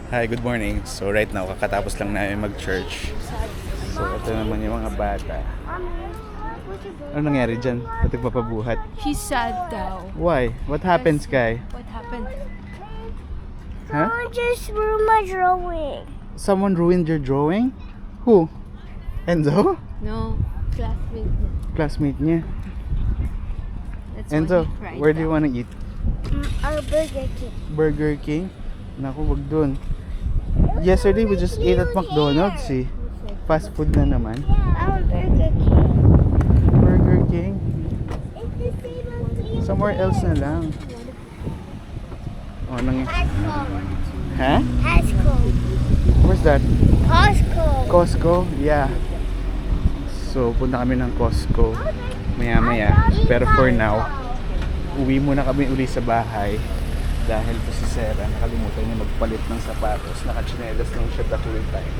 Hi, good morning. So right now, kakatapos lang namin mag-church. So ito naman yung mga bata. Ano nangyari dyan? Ba't nagpapabuhat? He's sad daw. Why? What happened, Sky? What happened? Huh? I just ruined my drawing. Someone ruined your drawing? Who? Enzo? No, classmate niya. Classmate niya. That's Enzo, why he cried where do you daw. want to eat? Our Burger King. Burger King? Naku, wag dun. Yesterday, we just ate at McDonald's eh. Fast food na naman. Our Burger King. Burger King? It's the same as Somewhere else na lang. Oh, Costco. Ha? Costco. Where's that? Costco. Costco? Yeah. So, punta kami ng Costco maya-maya. Pero for now, uwi muna kami uli sa bahay dahil po si Sarah nakalimutan niya magpalit ng sapatos. Nakachinelas lang siya the whole time.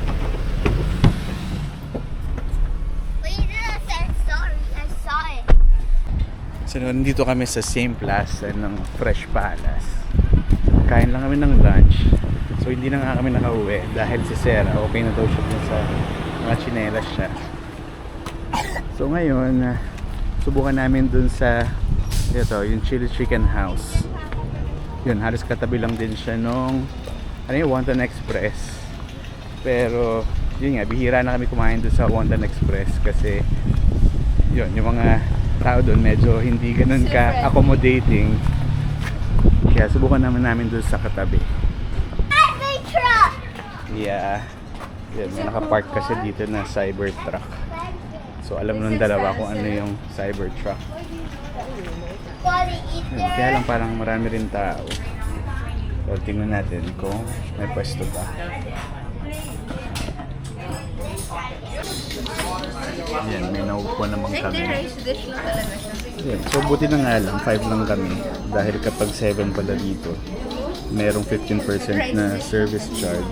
But you didn't say sorry. I saw it. So, nandito kami sa same plaza ng Fresh Palace. Kain lang kami ng lunch. So, hindi na nga kami nakauwi dahil si Sarah, okay na daw siya dun sa nakachinelas siya. So, ngayon, subukan namin dun sa yung Chili Chicken House. Yun, halos katabi lang din siya nung Wonton Express. Pero yun nga, bihira na kami kumain dun sa Wonton Express kasi yun, yung mga tao dun medyo hindi ganun ka-accommodating. Kaya subukan namin dun sa katabi. Big truck. Yeah. Yan, may nakapark kasi dito na Cybertruck. So alam nung dalawa kung ano yung Cybertruck. Body eat Yun, kaya lang parang marami rin tao. So tingnan natin kung may pwesto pa. Yan, may naupo naman kami. dish lang talaga siya. Yan, so buti na nga lang, 5 lang kami. Dahil kapag 7 pala dito, merong 15% na service charge.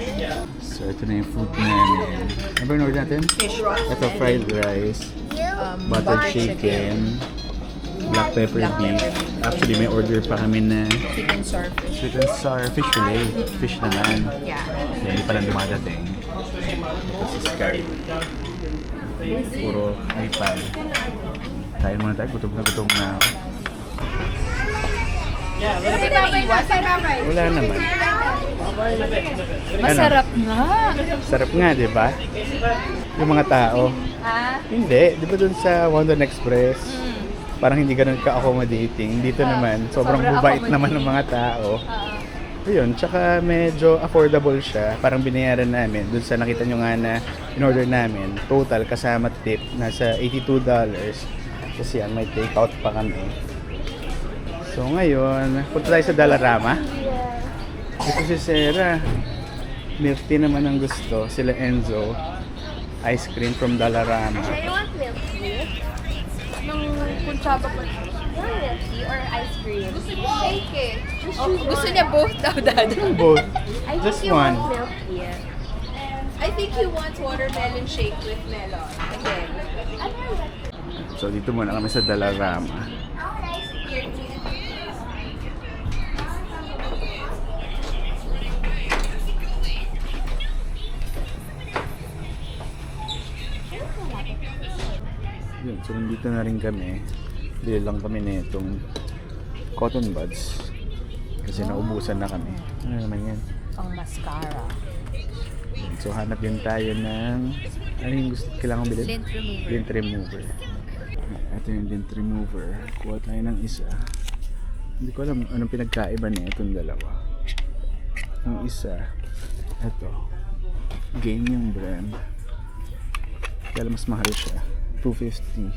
So ito na yung food namin. Ano ba yung order natin? Fish. Ito fried rice, buttered chicken, black pepper beef. Actually, may order pa kami na Sweet and sour fish. sweet and sour fish fillet. Fish naman. Yeah. Yan, hindi pa lang dumadating. Ito si Sky. Puro iPad. Kain muna tayo, gutom na ako. Wala naman. Masarap nga. Sarap nga, di ba? Yung mga tao. Ha? Hindi, di ba dun sa Wonton Express? Parang hindi ganun ka-accommodating. Dito naman, sobrang Sobrang bubait accommodating. naman ng mga tao. Ayun, tsaka medyo affordable siya. Parang binayaran namin. Dun sa nakita nyo nga na in-order namin, total kasama tip, nasa $82. Kasi yan, may take-out pa kami. So ngayon, punta tayo sa Dollarama. Ito si Sarah. Milk tea naman ang gusto. Sila Enzo. Ice cream from Dollarama. You want milk tea? Nung kuntsaba pa. You want milk tea or ice cream? Shake eh. Gusto niya both daw, Dad. Both. I Just think you one. want milk tea. I think he wants watermelon shake with melon. Again. So dito muna kami sa Dollarama. Yun, so nandito na rin kami. Bili lang kami na itong cotton buds. Kasi naubusan na kami. Ano naman yan? Pang mascara. Yun, so hanap din tayo ng ano yung gusto kailangan bilhin? Lint remover. Lint remover. Ito yung lint remover. Kuha tayo ng isa. Hindi ko alam anong pinagkaiba niya itong dalawa. Yung isa, ito. Gain yung brand. Kaya mas mahal siya. $250.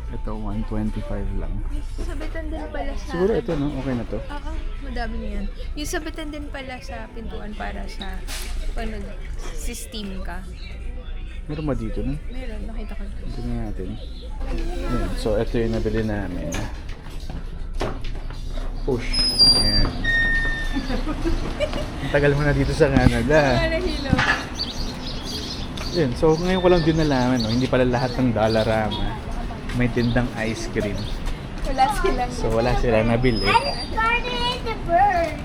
Ito, $125 lang. Sabitan din pala sa... Siguro ito, no? Okay na to. Oo, madami na yan. Yung sabitan din pala sa pintuan para sa pag nag-steam ka. Meron ba dito, no? Meron, nakita ko. Tingnan natin. Ayan. So, ito yung nabili namin. Push. Ayan. Ang tagal mo na dito sa Canada. Nahilo. Yun. So, ngayon ko lang din nalaman, no? Hindi pala lahat ng Dollarama may tindang ice cream. Wala silang... So, wala sila nabili. I started the bird.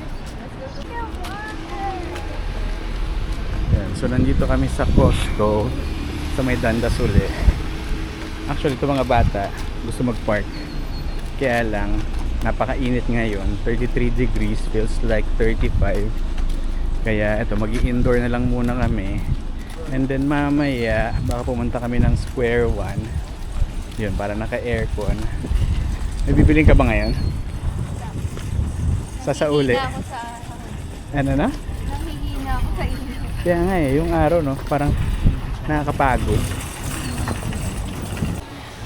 So nandito kami sa Costco sa may Dandas uli. Actually ito mga bata gusto mag-park. Kaya lang napakainit ngayon. 33 degrees, feels like 35. Kaya ito magi-indoor na lang muna kami. And then mamaya baka pumunta kami ng Square One. Yun, para naka-aircon. May bibiling ka ba ngayon? Sasauli. Nahihina ako sa... Ano na? Nahihina ako sa inyo. Kaya nga eh, yung araw no, parang nakakapagod.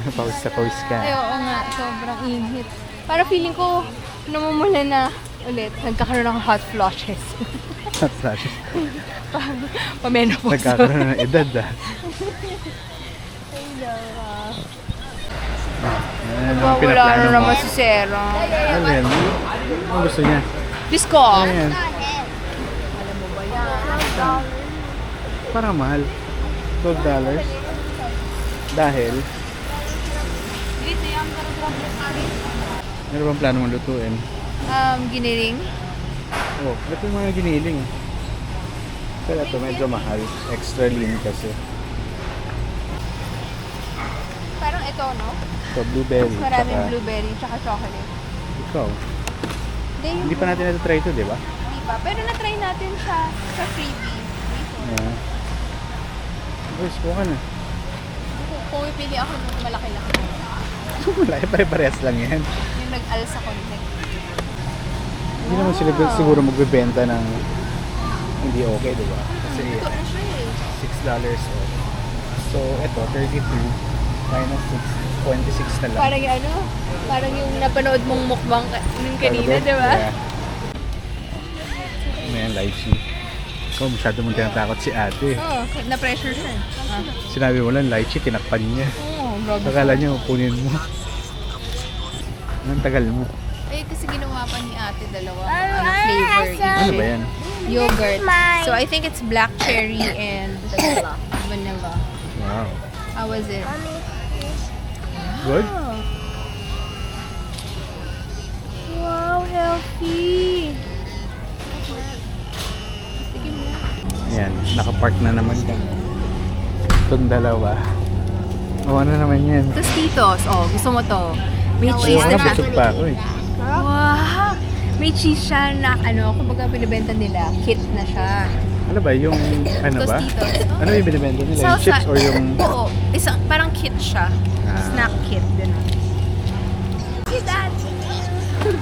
Pawis sa pawis ka. Ay, oo nga. Sobrang init. Para feeling ko, namumula na ulit. Nagkakaroon ako hot flushes. Pamenopause. Nagkakaroon ng edad ah. Ano ang Wala pinaplano na mo? naman si Sarah. Alin? Ano gusto niya? Disco. Ayan. Parang mahal. $12. Dahil ano bang plano mong lutuin? Giniling. Oh, ito yung mga giniling. Pero ito medyo mahal. Extra lean kasi. Parang ito, no? So, blueberry. Maraming tsaka blueberry tsaka chocolate. ikaw. Hindi, Hindi pa natin na-try ito, di ba? Hindi pa. Pero na-try natin sa freebie. Yeah. Boys, kuha ka na. Kung ipili ako ng malaki-laki. Malaki, pare-parehas lang yan. Yung nag-alsa contact. Hindi naman sila siguro magbebenta ng hindi okay, di ba? Kasi Ito na siya eh. $6 off. So, ito, 32 minus 6, 26 na lang. Parang yung ano, parang yung napanood mong mukbang nung kanina, di ba? Yeah. Ano yan, lychee. Oh, masyado mong tinatakot si ate. Oo, na-pressure siya. Sinabi mo lang, lychee, tinakpan niya. Oo, grabe. Akala niya, kunin mo. Anong tagal mo? Eh, kasi ginawa pa ni ate dalawa. Ano, Flavor. Ano ba yan? Yogurt. Mine. So, I think it's black cherry and vanilla. Wow. How was it? Good? Wow, healthy. Sige mo. Ayan, nakapark na naman kami. Itong dalawa. Oh, ano naman yan? Tostitos. Oh, gusto mo to? May cheese Oo, na nga, busog pa ako eh. Wow! May cheese siya na ano, kumbaga binibenta nila. Kit na siya. Ano ba, yung ano ba? Tostitos. Ano yung binibenta nila? Yung chips or yung... Oo. Isang, parang kit siya. Ah. Snack kit. Ganun.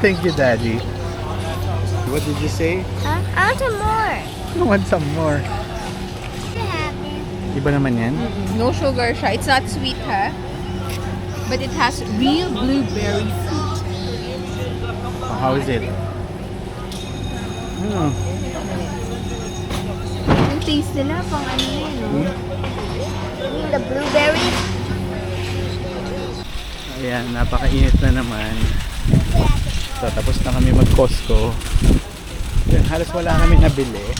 Thank you, Daddy. What did you say? I want some more. I want some more. Iba naman yan? No sugar siya. It's not sweet, ha? But it has real blueberry fruit. How is it? Ano? Yung taste nila, pang ano yun, no? Hmm? You mean the blueberry? Ayan, napakainit na naman. So, tapos na kami mag-Costco. Then, halos wala kami nabili.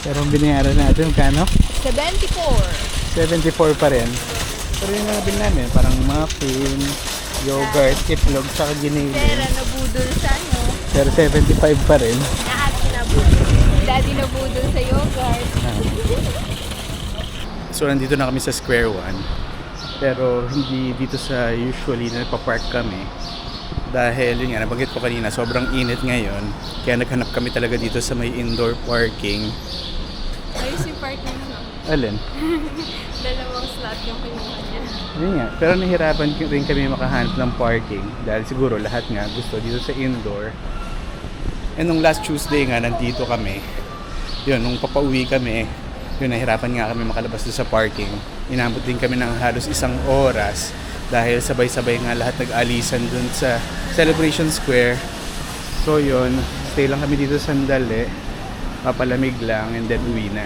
Pero ang binayaran natin, kano? 74. 74 pa rin. Pero yung nabili namin, parang muffin, yogurt, itlog, saka giniling. Pero nabudol sa ano? Pero 75 pa rin. Daddy nabudol sa yogurt. So, nandito na kami sa Square One. Pero hindi dito sa usually na nagpa-park kami. Dahil yun nga, nabanggit ko kanina, sobrang init ngayon. Kaya naghanap kami talaga dito sa may indoor parking. Ayos yung partner mo. Alin? Dalawang slot yung kinuha niya. Yun nga. Pero nahirapan rin kami makahanap ng parking. Dahil siguro lahat nga gusto dito sa indoor. And nung last Tuesday nga, nandito kami. Yun, nung papauwi kami, yun, nahirapan nga kami makalabas doon sa parking. Inabot din kami ng halos 1 oras. Dahil sabay-sabay nga lahat nag-alisan dun sa Celebration Square. So yun, stay lang kami dito sandali. Papalamig lang and then uwi na.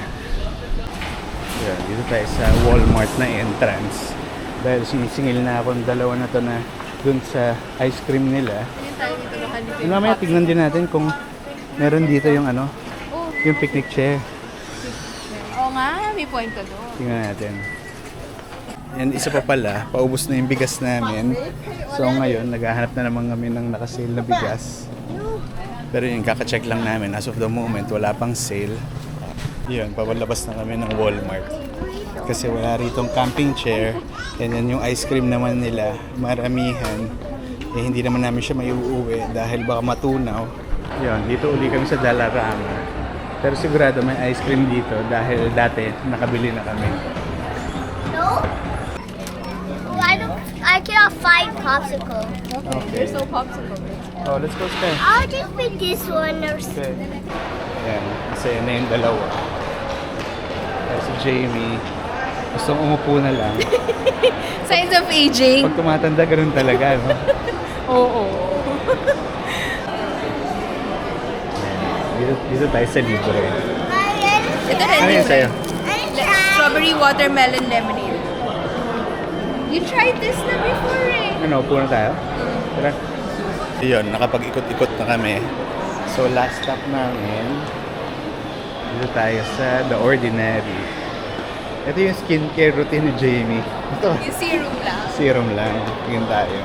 Yun, dito tayo sa Walmart na entrance. Dahil sinisingil na ako ng dalawa na to na dun sa ice cream nila. Ayun tayo dito nakalito And mamaya tignan din natin kung meron dito yung ano, Oh, yung picnic chair. oo nga, may point ka doon. Tingnan natin. And isa pa pala, paubos na yung bigas namin. So ngayon, naghahanap na naman kami ng nakasale na bigas. Pero yun, kaka-check lang namin. As of the moment, wala pang sale. Yun, papalabas na kami ng Walmart. Kasi wala ritong camping chair. And yan yung ice cream naman nila, maramihan. Eh hindi naman namin siya maiuuwi dahil baka matunaw. Yun, dito uli kami sa Dollarama. Pero sigurado may ice cream dito dahil dati nakabili na kami. No? I can have 5 popsicles. Okay. There's no popsicle. Oh, let's go stay. I'll just pick this one or Okay. Ayan, kasi yan na yung dalawa. Kaya si Jamie, gustong umupo na lang. Signs of aging. Pag tumatanda, ganun talaga, no? Oo. Dito tayo sa libre. Ito rin. Ano yan sa'yo? Strawberry watermelon lemonade. You tried this na before eh. Ano, upo na tayo? Tara. Yun, nakapag-ikot-ikot na kami. So, last stop namin, dito tayo sa The Ordinary. Ito yung skincare routine ni Jamie. Ito, Yung serum lang. serum lang. Tingin tayo.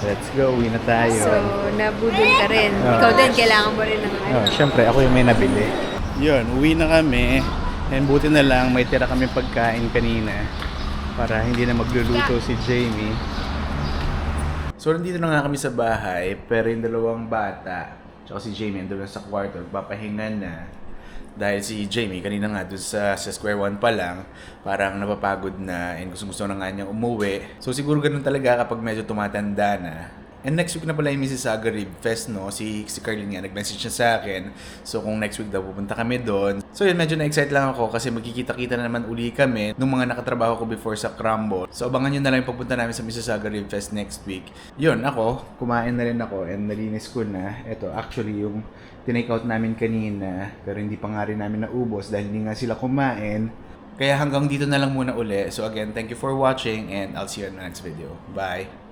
Let's go, uwi na tayo. So, nabudol ka rin. Oo. Ikaw din, kailangan mo rin ng ano. Oh, syempre, ako yung may nabili. Yun, uwi na kami. And buti na lang, may tira kami pagkain kanina para hindi na magluluto si Jamie. So, nandito na nga kami sa bahay, pero yung dalawang bata, tsaka si Jamie, andun na sa kwarto, papahinga na. Dahil si Jamie, kanina nga dun sa square one pa lang, parang napapagod na and gusto na nga niyang umuwi. So, siguro ganun talaga kapag medyo tumatanda na. And next week na pala yung Mississauga Rib Fest, no? Si Carlin nga, nag-message siya sa akin. So, kung next week daw pupunta kami doon. So, yun, medyo na-excite lang ako kasi magkikita-kita na naman uli kami nung mga nakatrabaho ko before sa Crumble. So, abangan nyo na lang yung pagpunta namin sa Mississauga Rib Fest next week. Yun, ako, kumain na rin ako and nalinis ko na. Ito, actually, yung tinake out namin kanina, pero hindi pa nga rin namin naubos dahil hindi nga sila kumain. Kaya hanggang dito na lang muna uli. So, again, thank you for watching and I'll see you in the next video. Bye!